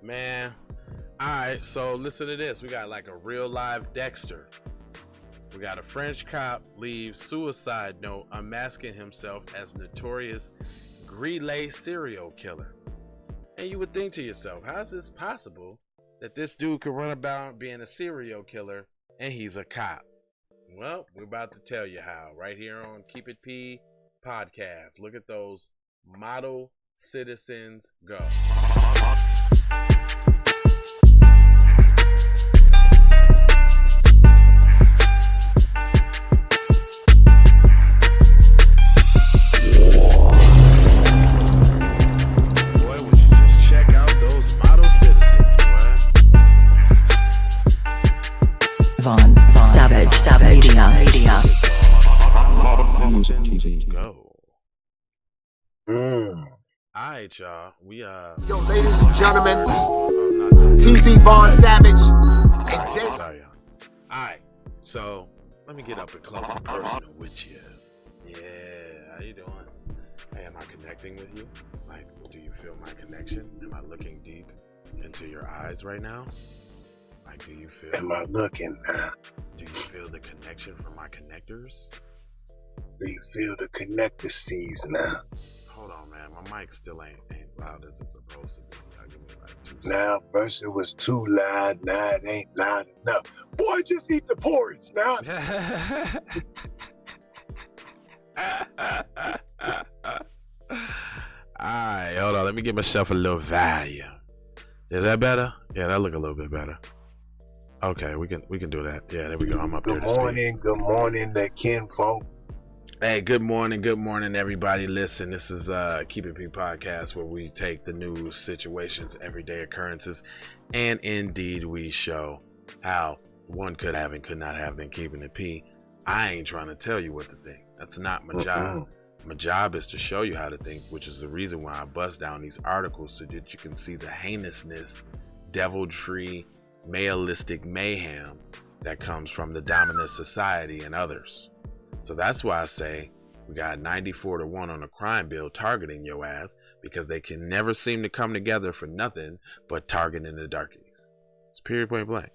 Man. Alright, so listen to this. We got like a real live Dexter. We got a French cop leaves suicide note unmasking himself as Notorious Grele serial killer. And you would think to yourself, how is this possible that this dude could run about being a serial killer and he's a cop? Well, we're about to tell you how right here on Keep It P podcast. Look at those model citizens go. Savage Media. Go. Alright, y'all. We Yo, ladies and gentlemen, TZ Vaughn Savage and Jay. Sorry, y'all. Alright, so let me get up and close and personal with you. Yeah, how you doing? Hey, am I connecting with you? Like, do you feel my connection? Am I looking deep into your eyes right now? Like, do you feel? Am I looking now? Do you feel the connection from my connectors? Do you feel the connector seas now? Hold on, man. My mic still ain't loud as it's supposed to be. Y'all give me like 2 seconds. Now, first it was too loud, now it ain't loud enough. Boy, just eat the porridge now. Alright, hold on. Let me give myself a little value. Is that better? Yeah, that look a little bit better. Okay, we can do that. Yeah, there we go. I'm up here to speak. Good morning, the kinfolk. Hey, good morning, everybody. Listen, this is Keep It P podcast, where we take the news, situations, everyday occurrences, and indeed we show how one could have and could not have been keeping it P. I ain't trying to tell you what to think. That's not my job. My job is to show you how to think, which is the reason why I bust down these articles so that you can see the heinousness, deviltry, maleistic mayhem that comes from the dominant society and others. So that's why I say we got 94-1 on a crime bill targeting your ass, because they can never seem to come together for nothing but targeting the darkies. It's period, point blank.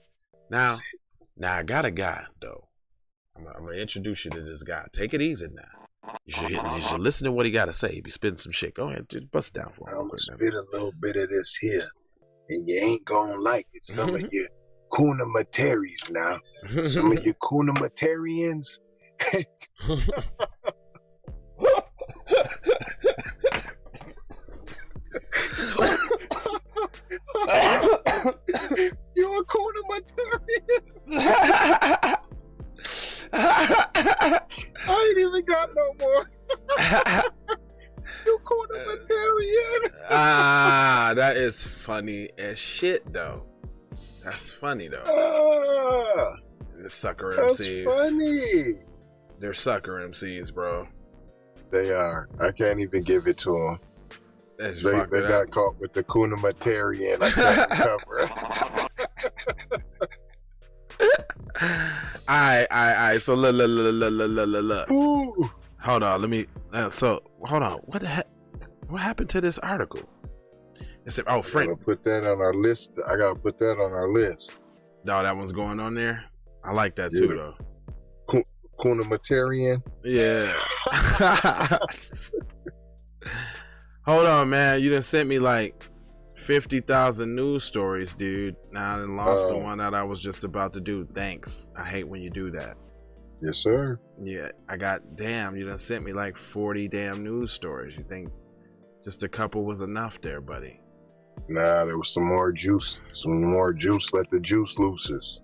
Now I got a guy though. I'm gonna introduce you to this guy. Take it easy now. You should listen to what he got to say. He be spitting some shit. Go ahead, just bust it down for him. I'm gonna spit a little bit of this here, and you ain't gonna like it. Some of you Kuna Materis now. Some of you Kuna Materians. You a Kuna Materian? I ain't even got no more. You Kuna Materian. That is funny as shit though. That's funny though. The sucker MCs. That's funny. They're sucker MCs, bro. They are. I can't even give it to them. They got caught with the Kuna Materian. I can't recover. Alright. So look. Ooh. Hold on. Let me. Hold on. What the heck? What happened to this article? Friend. I gotta put that on our list. No, that one's going on there. I like that too, though. Kuna Materian. Yeah. Hold on, man. You done sent me like 50,000 news stories, dude. Now I done lost the one that I was just about to do. Thanks. I hate when you do that. Yes, sir. Yeah, you done sent me like 40 damn news stories. You think just a couple was enough there, buddy? Nah, there was some more juice. Let the juice looses.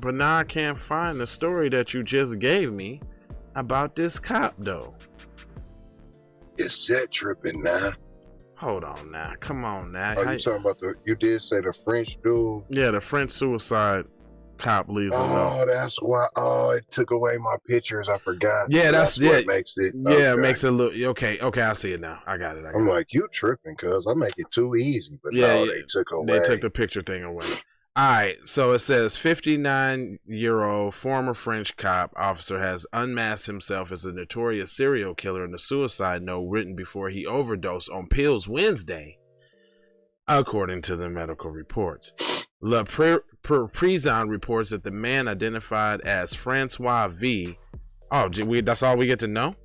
But now I can't find the story that you just gave me about this cop, though. It's set tripping now. Hold on now. Come on now. Oh, you talking about you did say the French dude? Yeah, the French suicide cop leaves a note. Oh, that's why. Oh, it took away my pictures. I forgot. Yeah, so that's what makes it. Yeah, okay. It makes it look okay. Okay, I see it now. I got it. I'm like, you tripping, cuz I make it too easy. But no, they took away. They took the picture thing away. All right, so it says 59-year-old former French cop officer has unmasked himself as a notorious serial killer in a suicide note written before he overdosed on pills Wednesday. according to the medical reports. La Prison reports that the man identified as Francois V. Oh, that's all we get to know?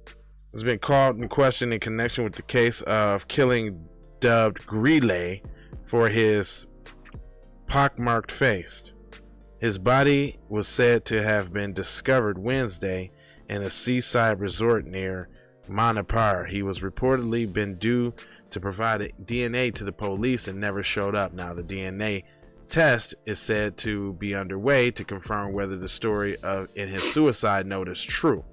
Has been called in question in connection with the case of killing dubbed Grele for his pockmarked face. His body was said to have been discovered Wednesday in a seaside resort near Monopar. He was reportedly been due to provide DNA to the police and never showed up. Now, the DNA test is said to be underway to confirm whether the story in his suicide note is true.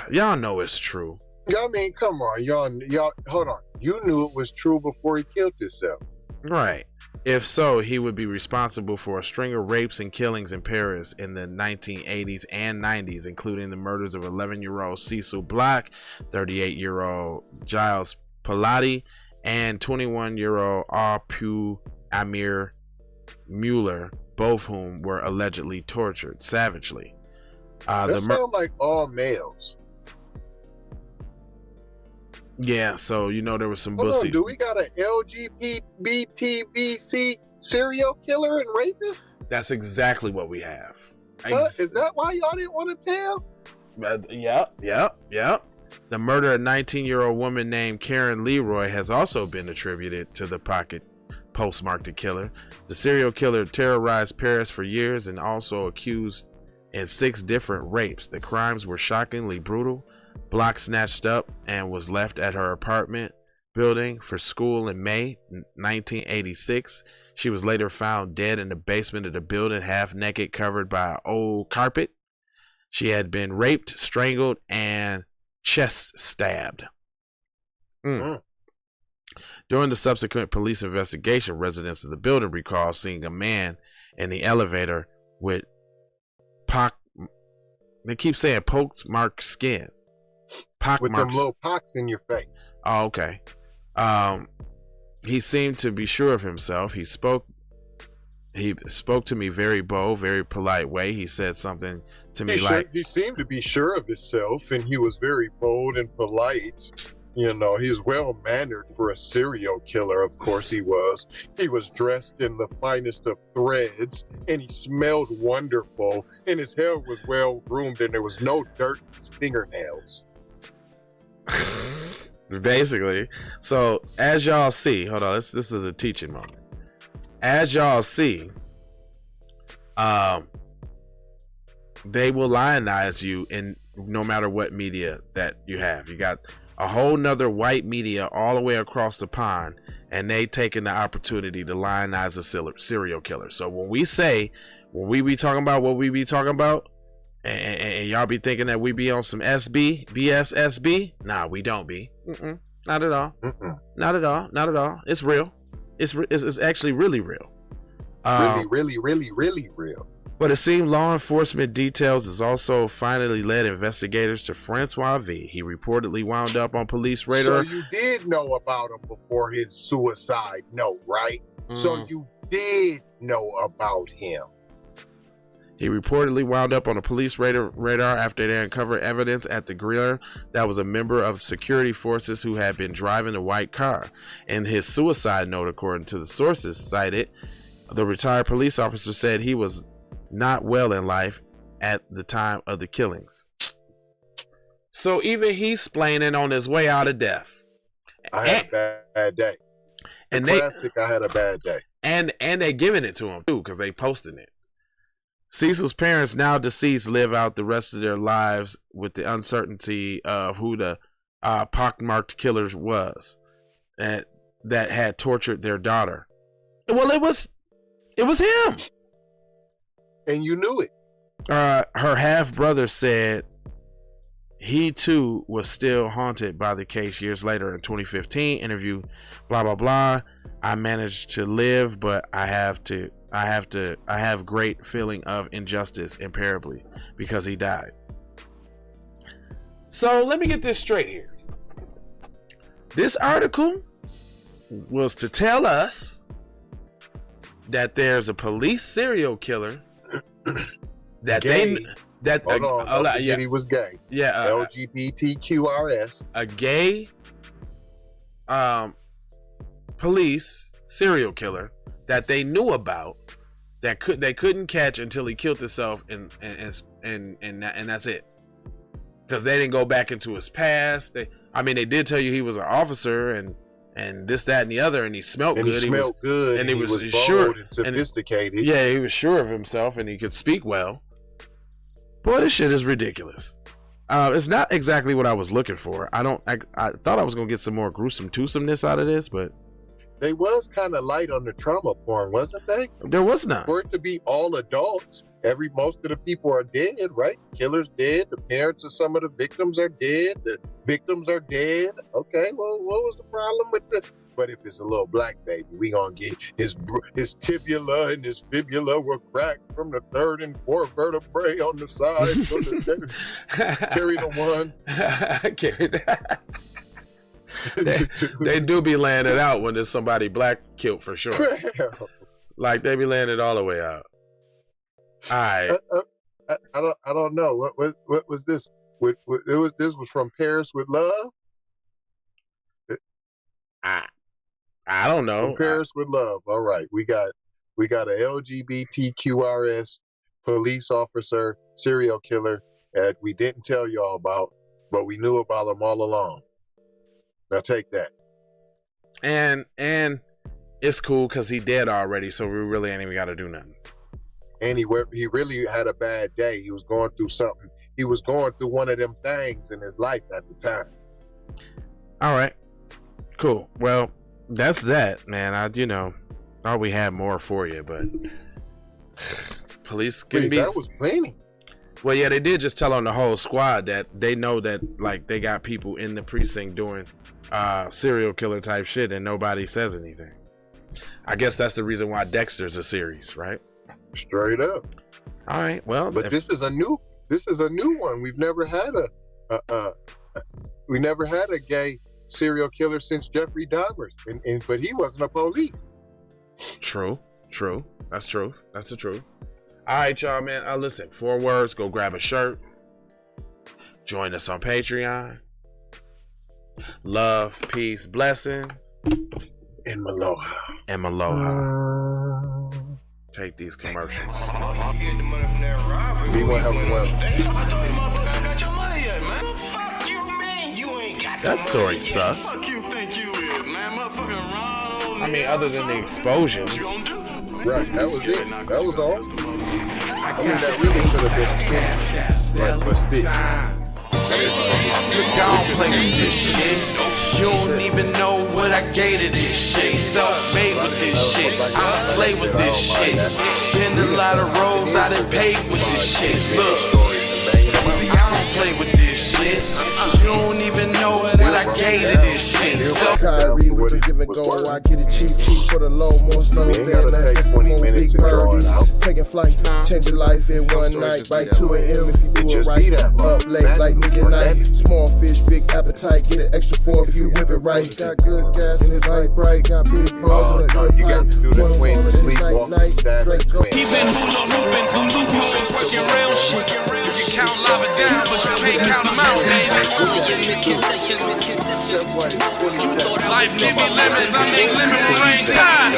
Y'all know it's true. I mean, come on, y'all, hold on. You knew it was true before he killed himself. Right. If so, he would be responsible for a string of rapes and killings in Paris in the 1980s and 90s, including the murders of 11-year-old Cecil Black, 38-year-old Giles Pilati, and 21-year-old Arpu Amir Mueller, both whom were allegedly tortured savagely. That sound like all males. Yeah, so there was some Hold bullshit. on, do we got an LGBTVC serial killer and rapist? That's exactly what we have. Is that why y'all didn't want to tell? Yep. The murder of a 19-year-old woman named Karen Leroy has also been attributed to the postmarked killer. The serial killer terrorized Paris for years and also accused in 6 different rapes. The crimes were shockingly brutal. Block snatched up and was left at her apartment building for school in May 1986. She was later found dead in the basement of the building, half naked, covered by an old carpet. She had been raped, strangled, and chest stabbed. During the subsequent police investigation, residents of the building recall seeing a man in the elevator with they keep saying pockmarked skin. With them little pocks in your face. Oh, okay. He seemed to be sure of himself. He spoke to me very bold, very polite way. He said something to me he seemed to be sure of himself, and he was very bold and polite. He was well-mannered for a serial killer. Of course he was. He was dressed in the finest of threads, and he smelled wonderful, and his hair was well-groomed, and there was no dirt in his fingernails. Basically. So, as y'all see, hold on, this is a teaching moment. As y'all see, they will lionize you in no matter what media that you have. You got a whole nother white media all the way across the pond, and they taking the opportunity to lionize a serial killer. So when we be talking about what we be talking about, and y'all be thinking that we be on some BS, nah, we don't be. Not at all. Not at all. It's real. It's actually really real. Really real. But it seemed law enforcement details has also finally led investigators to Francois V. He reportedly wound up on police radar. So you did know about him before his suicide note, right? So you did know about him. He reportedly wound up on a police radar after they uncovered evidence at the Grele that was a member of security forces who had been driving a white car. In his suicide note, according to the sources cited, the retired police officer said he was not well in life at the time of the killings. So even he's splaining on his way out of death. I had a bad day. I had a bad day. And they giving it to him too, because they posting it. Cecil's parents, now deceased, live out the rest of their lives with the uncertainty of who the pockmarked killer was that had tortured their daughter. Well, it was him. And you knew it. Her half brother said he too was still haunted by the case years later. In 2015 interview, blah blah blah. I managed to live, but I have great feeling of injustice imperably because he died. So let me get this straight here. This article was to tell us that there's a police serial killer that gay. He was gay. Yeah, LGBTQRS. A gay police serial killer that they knew about that they couldn't catch until he killed himself, and that's it. Because they didn't go back into his past. They did tell you he was an officer and this, that, and the other, and he smelled good. He smelled good, and he was sure and sophisticated. Yeah, he was sure of himself, and he could speak well. Boy, this shit is ridiculous. It's not exactly what I was looking for. I thought I was gonna get some more gruesome twosomeness out of this, but they was kind of light on the trauma porn, wasn't they? There was none. For it to be all adults, most of the people are dead, right? Killer's dead. The parents of some of the victims are dead. The victims are dead. Okay, well, what was the problem with the? But if it's a little black baby, we gonna get his tibula and his fibula were cracked from the third and fourth vertebrae on the side. So carry the one. Carry that. They do be laying it out when there's somebody black killed for sure. Like they be laying it all the way out. All right. I don't know what was this? This was from Paris with Love. I don't know. From Paris with Love. All right, we got a LGBTQRS police officer serial killer that we didn't tell y'all about, but we knew about him all along. Now take that. And it's cool because he dead already, so we really ain't even got to do nothing. And he really had a bad day. He was going through something. He was going through one of them things in his life at the time. All right, cool. Well, that's that, man. I thought we had more for you, but police can be. That was plenty. Well, yeah, they did just tell on the whole squad that they know that like they got people in the precinct doing serial killer type shit, and nobody says anything. I guess that's the reason why Dexter's a series, right? Straight up. All right. Well, but this is a new one. We've never had a gay serial killer since Jeffrey Dahmer, but he wasn't a police. True. That's true. That's the truth. All right, y'all, man. Listen, 4 words. Go grab a shirt. Join us on Patreon. Love, peace, blessings, and Maloha. Take these commercials. That story sucked. I mean, other than the explosions. Right, that was it. That was all. I mean, that really could have been but still. You don't play with this shit. You don't even know what I gave to this shit. Self-made with this shit. I slay with this shit. Been a lot of roads I done paved with this shit. Look, see, I don't play with this shit. You don't even know what I gave to this shit. Kyrie with the give and go. I get it cheap for the low, more slow than that. 20 minutes to draw it out. Taking flight, change your life in one night. By 2 a.m. if you do it right. Up late like midnight. Small fish, big appetite. Get an extra 4 if you whip it right. Got good gas and it's light bright. Got big balls and a good you got to do the twins sleepwalking status twins. He been hooping through loopholes, working real shit. You can count lava down, but you can't count them out, baby. Life give me lemons, I make lemon rain die.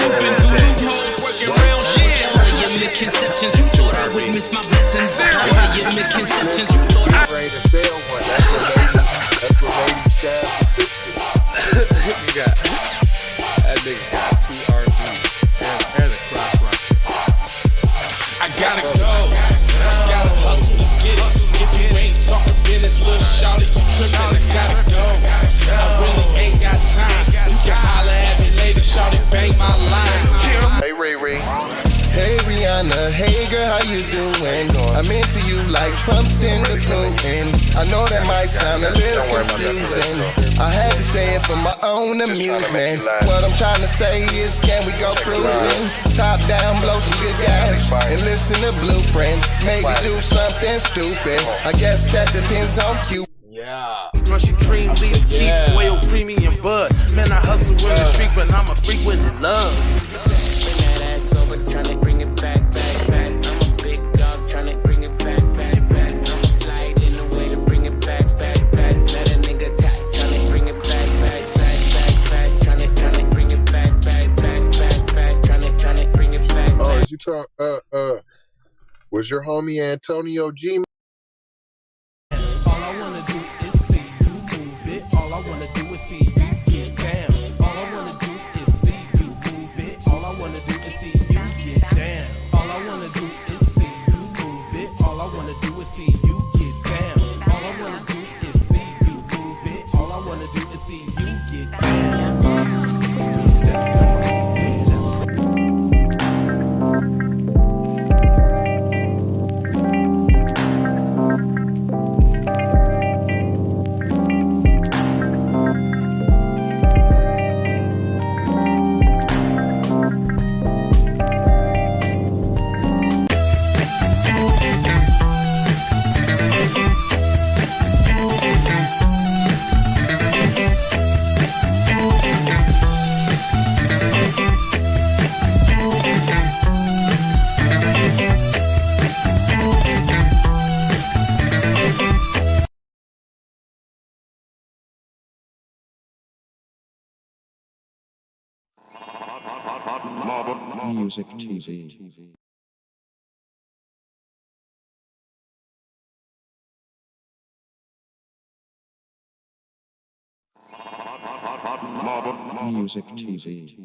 Hooping through loopholes, working real shit. Misconceptions, you thought I would miss my blessings. Your misconceptions, you thought I ready to sell one. That's what ladies got. You got that nigga got 2 RVs and a cross rock. I gotta go. Gotta hustle to get it. If you ain't talking business, little shawty, you trippin'. I gotta go. I really ain't got time. You can holler at me later, shawty, bang my line. Hey, Ray. Hey Rihanna, hey girl, how you doing? I'm into you like Trump's in the Putin. I know that might sound a little confusing. I had to say it for my own amusement. What I'm trying to say is, can we go cruising? Top down, blow some good gas, and listen to Blueprint. Maybe do something stupid. I guess that depends on you. Yeah. Russian cream leaves keep oil premium bud. Man, I hustle in the street, but I'm a freak with the love. Tryna bring it back. I'm a big dog, tryna bring it back. I'ma slide in the way to bring it back. Let a nigga tap, tryna bring it back. Tryna was your homie Antonio G. All I wanna do is see you move it. All I wanna do is see you get down. All I wanna do is see you move it. All I wanna do is see you get down. All I wanna do is see you move it. All I wanna do is see you get down. All I wanna do is see you move it. All I wanna do is see you get down. Two-step, two-step. Music TV. Music TV.